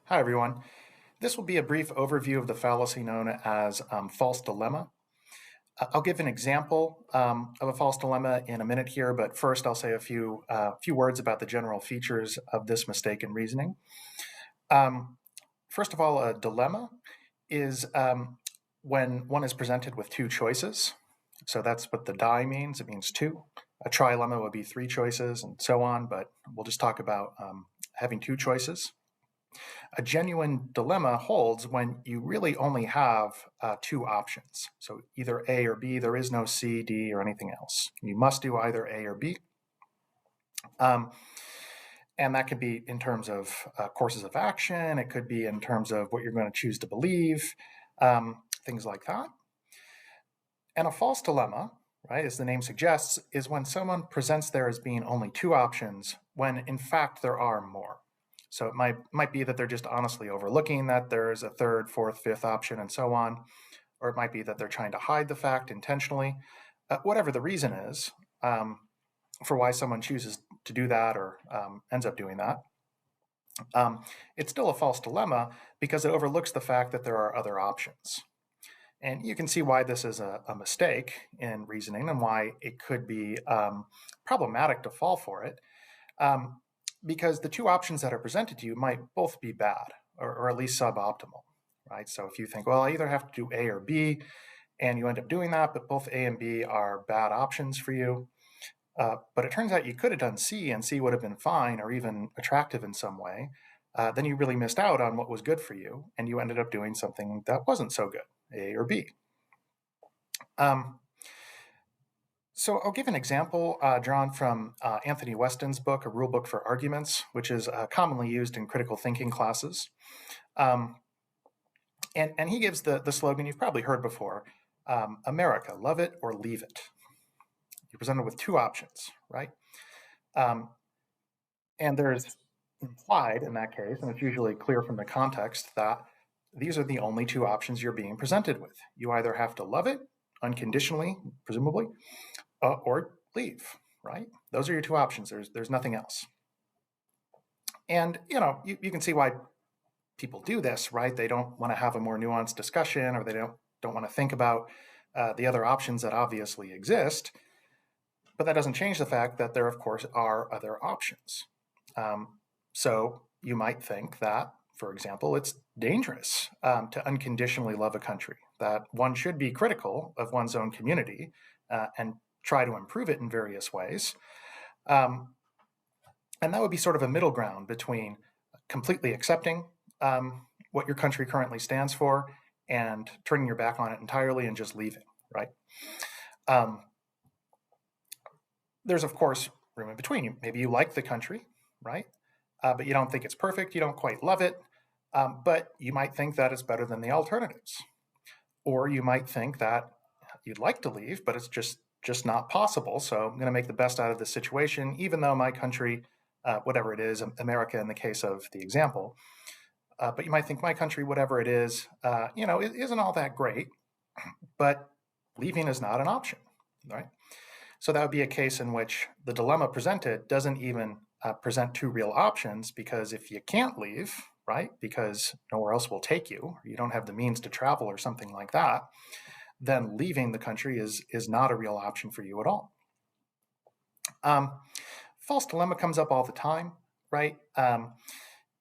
Hi, everyone. This will be a brief overview of the fallacy known as false dilemma. I'll give an example of a false dilemma in a minute here, but first I'll say a few words about the general features of this mistaken reasoning. Um, First of all, a dilemma is when one is presented with two choices. So that's what the die means. It means two. A trilemma would be three choices and so on, but we'll just talk about having two choices. A genuine dilemma holds when you really only have two options. So either A or B, there is no C, D, or anything else. You must do either A or B. And that could be in terms of courses of action. It could be in terms of what you're going to choose to believe, things like that. And a false dilemma, right, as the name suggests, is when someone presents there as being only two options when in fact there are more. So it might be that they're just honestly overlooking that there's a third, fourth, fifth option and so on, or it might be that they're trying to hide the fact intentionally. Whatever the reason is for why someone chooses to do that or ends up doing that, it's still a false dilemma because it overlooks the fact that there are other options. And you can see why this is a mistake in reasoning and why it could be problematic to fall for it. Because the two options that are presented to you might both be bad or at least suboptimal, right? So if you think, well, I either have to do A or B, and you end up doing that, but both A and B are bad options for you. But it turns out you could have done C, and C would have been fine or even attractive in some way. Then you really missed out on what was good for you, and you ended up doing something that wasn't so good, A or B. So I'll give an example drawn from Anthony Weston's book, A Rule Book for Arguments, which is commonly used in critical thinking classes. And he gives the slogan you've probably heard before, America, love it or leave it. You're presented with two options, right? And there's implied in that case, and it's usually clear from the context, that these are the only two options you're being presented with. You either have to love it unconditionally, presumably, or leave, right? Those are your two options. There's nothing else. And you can see why people do this, right? They don't want to have a more nuanced discussion, or they don't want to think about the other options that obviously exist. But that doesn't change the fact that there, of course, are other options. So you might think that, for example, it's dangerous to unconditionally love a country, that one should be critical of one's own community and try to improve it in various ways. And that would be sort of a middle ground between completely accepting what your country currently stands for and turning your back on it entirely and just leaving, right? There's, of course, room in between. Maybe you like the country, right? But you don't think it's perfect. You don't quite love it. But you might think that it's better than the alternatives. Or you might think that you'd like to leave, but it's just not possible. So I'm going to make the best out of this situation, even though my country, whatever it is, America in the case of the example, but you might think my country, whatever it is, it isn't all that great, but leaving is not an option, right? So that would be a case in which the dilemma presented doesn't even present two real options, because if you can't leave, right, because nowhere else will take you, or you don't have the means to travel or something like that, then leaving the country is not a real option for you at all. False dilemma comes up all the time, right?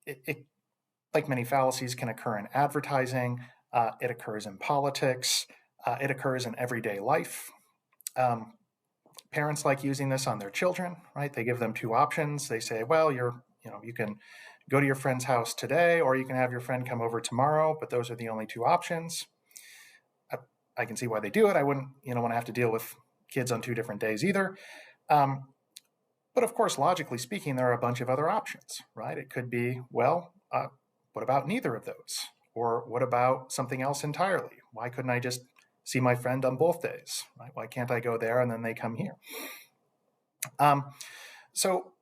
It, like many fallacies, can occur in advertising. It occurs in politics. It occurs in everyday life. Parents like using this on their children, right? They give them two options. They say, well, you can go to your friend's house today, or you can have your friend come over tomorrow, but those are the only two options. I can see why they do it. I wouldn't, want to have to deal with kids on two different days either. But of course, logically speaking, there are a bunch of other options, right? It could be, well, what about neither of those? Or what about something else entirely? Why couldn't I just see my friend on both days? Right? Why can't I go there and then they come here? So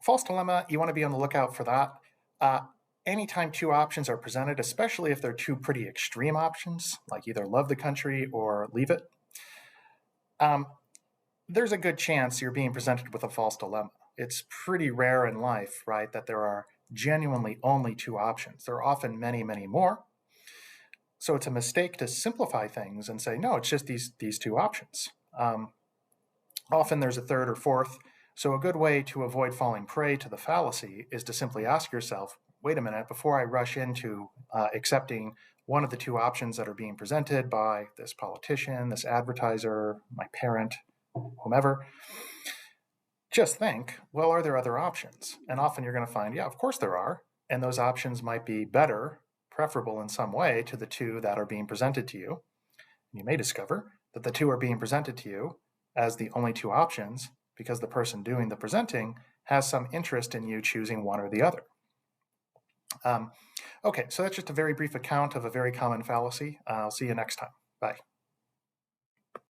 false dilemma, you want to be on the lookout for that. Anytime two options are presented, especially if they're two pretty extreme options, like either love the country or leave it, there's a good chance you're being presented with a false dilemma. It's pretty rare in life, right, that there are genuinely only two options. There are often many, many more. So it's a mistake to simplify things and say, no, it's just these two options. Often there's a third or fourth. So a good way to avoid falling prey to the fallacy is to simply ask yourself, wait a minute, before I rush into accepting one of the two options that are being presented by this politician, this advertiser, my parent, whomever, just think, well, are there other options? And often you're going to find, yeah, of course there are. And those options might be better, preferable in some way to the two that are being presented to you. You may discover that the two are being presented to you as the only two options because the person doing the presenting has some interest in you choosing one or the other. Okay, so that's just a very brief account of a very common fallacy. I'll see you next time. Bye.